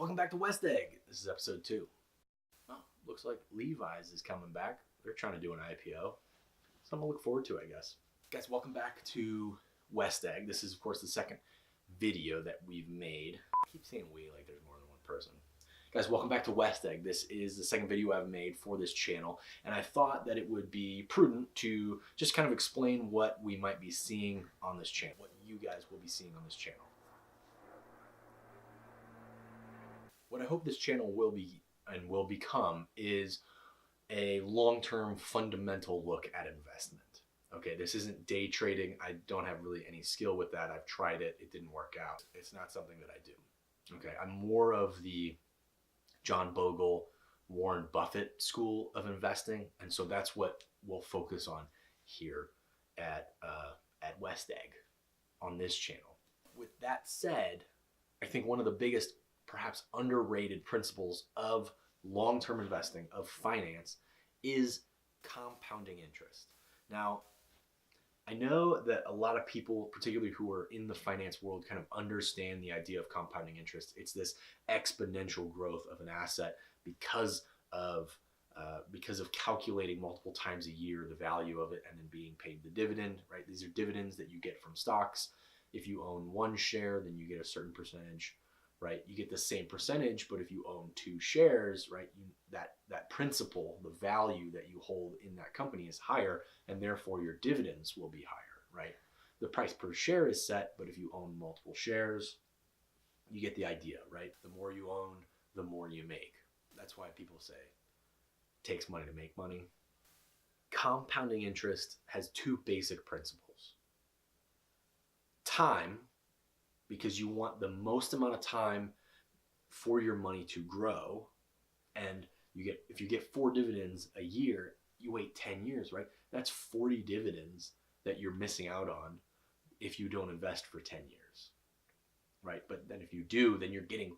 welcome back to West Egg. This is episode 2. Oh, looks like Levi's is coming back. They're trying to do an IPO. Something to look forward to, I guess. Guys, welcome back to West Egg. This is, of course, the second video that we've made. I keep saying we like there's more than one person. Guys, welcome back to West Egg. This is the second video I've made for this channel, and I thought that it would be prudent to just kind of explain what we might be seeing on this channel, what you guys will be seeing on this channel. What I hope this channel will be and will become is a long-term fundamental look at investment. Okay, this isn't day trading. I don't have really any skill with that. I've tried it. It didn't work out. It's not something that I do. Okay, I'm more of the John Bogle, Warren Buffett school of investing, and so that's what we'll focus on here at West Egg on this channel. With that said, I think one of the biggest, perhaps underrated principles of long-term investing, of finance, is compounding interest. Now, I know that a lot of people, particularly who are in the finance world, kind of understand the idea of compounding interest. It's this exponential growth of an asset because of calculating multiple times a year the value of it and then being paid the dividend, right? These are dividends that you get from stocks. If you own one share, then you get a certain percentage, right? You get the same percentage, but if you own 2 shares, right, that principal, the value that you hold in that company is higher, and therefore your dividends will be higher, right? The price per share is set, but if you own multiple shares, you get the idea, right? The more you own, the more you make. That's why people say it takes money to make money. Compounding interest has 2 basic principles. Time, because you want the most amount of time for your money to grow, and if you get 4 dividends a year, you wait 10 years, right? That's 40 dividends that you're missing out on if you don't invest for 10 years, right? But then if you do, then you're getting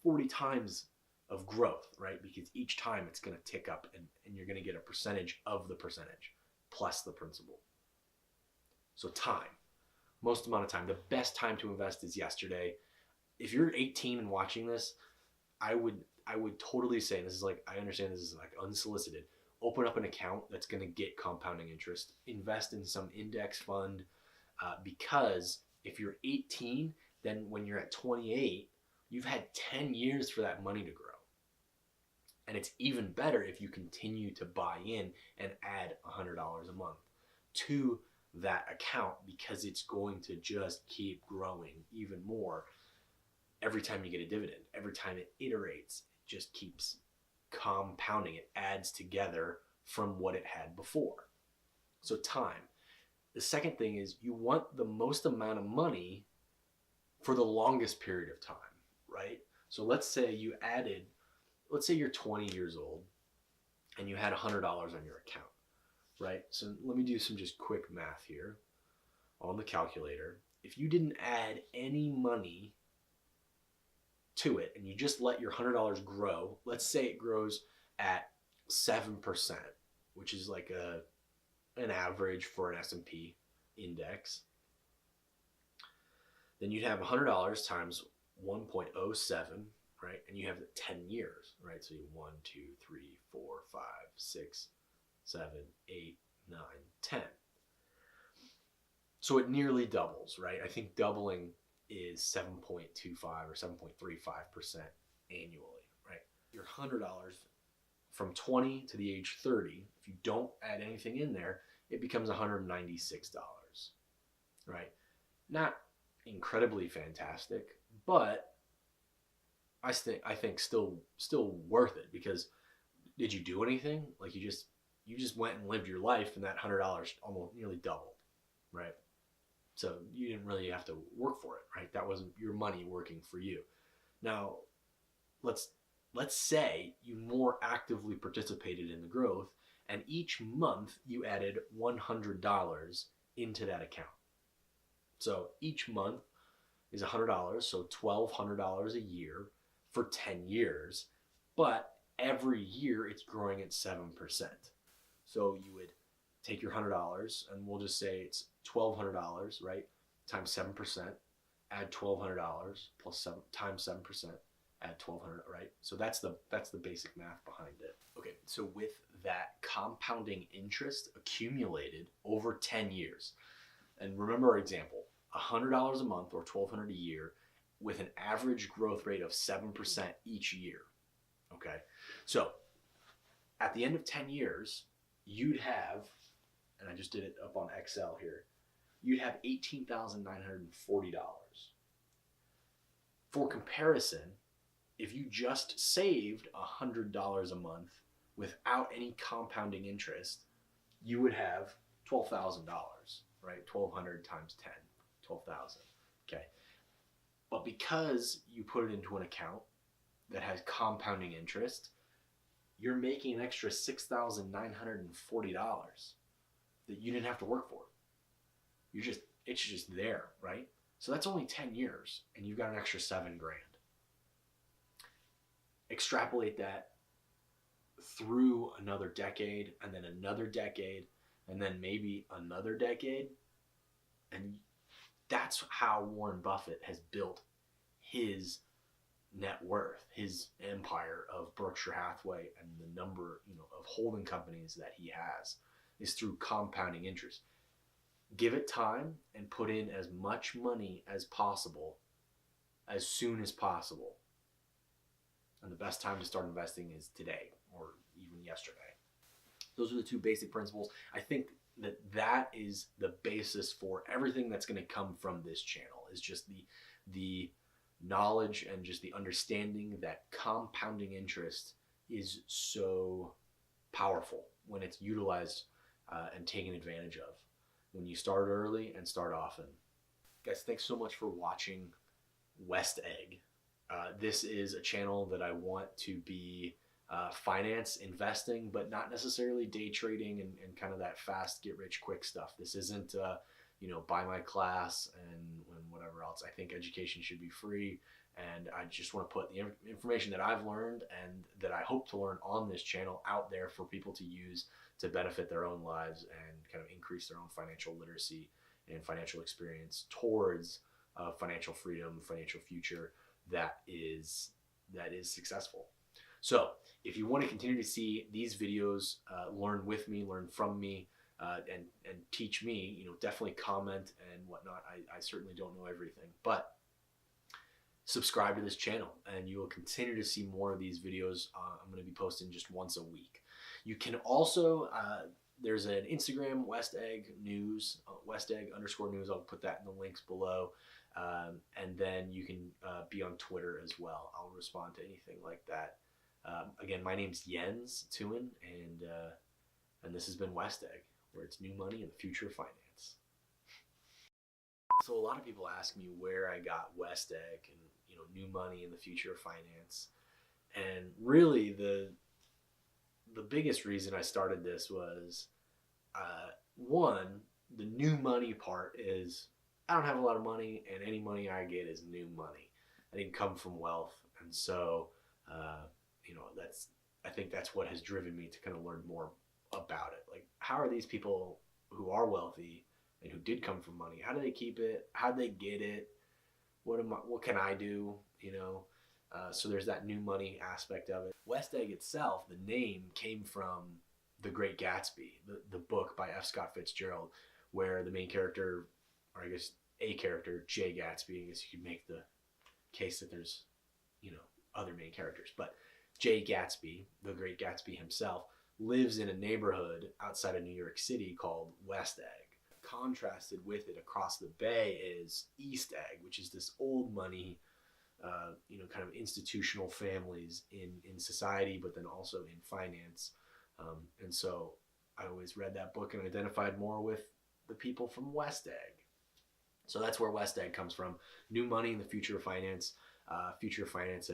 40 times of growth, right? Because each time it's going to tick up, and you're going to get a percentage of the percentage plus the principal. So time. Most amount of time. The best time to invest is yesterday. If you're 18 and watching this, I would totally say, and this is like, I understand this is like unsolicited, open up an account that's going to get compounding interest. Invest in some index fund, because if you're 18, then when you're at 28, you've had 10 years for that money to grow. And it's even better if you continue to buy in and add $100 a month to that account, because it's going to just keep growing even more every time you get a dividend. Every time it iterates, it just keeps compounding. It adds together from what it had before. So time. The second thing is you want the most amount of money for the longest period of time, right? So let's say you're 20 years old and you had $100 on your account. Right? So let me do some just quick math here on the calculator. If you didn't add any money to it and you just let your $100 grow, let's say it grows at 7%, which is like an average for an S&P index, then you'd have $100 times 1.07, right? And you have 10 years, right? So you 1, 2, 3, 4, 5, 6, 7, 8, 9, 10. So it nearly doubles, right? I think doubling is 7.25 or 7.35% annually, right? Your $100 from 20 to the age 30, if you don't add anything in there, it becomes $196, right? Not incredibly fantastic, but I think still worth it, because did you do anything? Like you just went and lived your life, and that $100 almost nearly doubled, right? So you didn't really have to work for it, right? That wasn't your money working for you. Now, let's say you more actively participated in the growth, and each month you added $100 into that account. So each month is $100, so $1,200 a year for 10 years, but every year it's growing at 7%. So you would take your $100, and we'll just say it's $1,200, right? Times 7%, add $1,200 plus 7 times 7%, at 1,200, right? So that's the basic math behind it. Okay, so with that compounding interest accumulated over 10 years, and remember our example, $100 a month or $1,200 a year with an average growth rate of 7% each year. Okay, so at the end of 10 years, you'd have, and I just did it up on Excel here, you'd have $18,940. For comparison, if you just saved $100 a month without any compounding interest, you would have $12,000, right? 1,200 times 10, 12,000. Okay. But because you put it into an account that has compounding interest, you're making an extra $6,940 that you didn't have to work for. It's just there, right? So that's only 10 years and you've got an extra $7,000. Extrapolate that through another decade and then another decade and then maybe another decade. And that's how Warren Buffett has built his net worth, his empire of Berkshire Hathaway, and the number, of holding companies that he has is through compounding interest. Give it time and put in as much money as possible as soon as possible. And the best time to start investing is today or even yesterday. Those are the two basic principles. I think that is the basis for everything that's going to come from this channel, is just the knowledge and just the understanding that compounding interest is so powerful when it's utilized and taken advantage of. When you start early and start often. Guys, thanks so much for watching West Egg. This is a channel that I want to be finance, investing, but not necessarily day trading and kind of that fast get rich quick stuff. This isn't buy my class and whatever else. I think education should be free, and I just want to put the information that I've learned and that I hope to learn on this channel out there for people to use to benefit their own lives and kind of increase their own financial literacy and financial experience towards financial freedom, financial future that is successful. So if you want to continue to see these videos, learn with me, learn from me, and teach me, definitely comment and whatnot. I certainly don't know everything, but subscribe to this channel and you will continue to see more of these videos. I'm going to be posting just once a week. You can also, there's an Instagram, West Egg News, West Egg _news. I'll put that in the links below. And then you can be on Twitter as well. I'll respond to anything like that. Again, my name's Jens Tuin, and this has been West Egg, where it's new money in the future of finance. So a lot of people ask me where I got West Egg and new money in the future of finance. And really the biggest reason I started this was, one, the new money part is I don't have a lot of money, and any money I get is new money. I didn't come from wealth, and so I think that's what has driven me to kind of learn more about it. Like, how are these people who are wealthy and who did come from money? How do they keep it? How do they get it? What can I do? So there's that new money aspect of it. West Egg itself, the name came from The Great Gatsby, the book by F. Scott Fitzgerald, where the main character, or I guess a character, Jay Gatsby, I guess you could make the case that there's, other main characters, but Jay Gatsby, the Great Gatsby himself, lives in a neighborhood outside of New York City called West Egg. Contrasted with it across the bay is East Egg, which is this old money, kind of institutional families in society, but then also in finance. And so I always read that book and identified more with the people from West Egg. So that's where West Egg comes from. New money in the future of finance. Future of finance,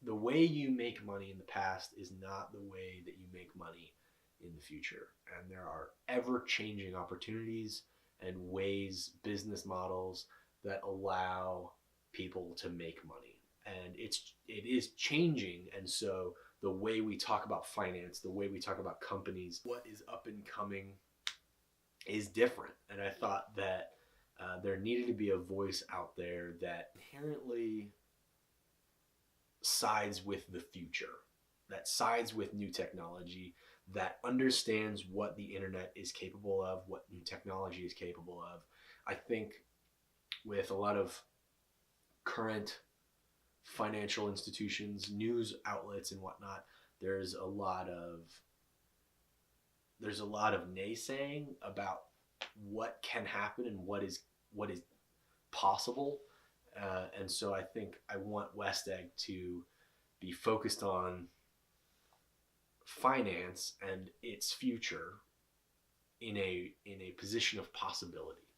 the way you make money in the past is not the way that you make money in the future. And there are ever-changing opportunities and ways, business models that allow people to make money. And it is changing. And so the way we talk about finance, the way we talk about companies, what is up and coming is different. And I thought that there needed to be a voice out there that inherently sides with the future, that sides with new technology, that understands what the internet is capable of, what new technology is capable of. I think with a lot of current financial institutions, news outlets, and whatnot, there's a lot of naysaying about what can happen and what is possible. And so I think I want West Egg to be focused on finance and its future in a position of possibility,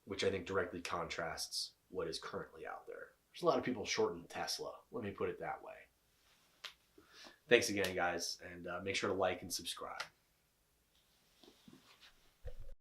which I think directly contrasts what is currently out there. There's a lot of people shorting Tesla. Let me put it that way. Thanks again, guys, and make sure to like and subscribe.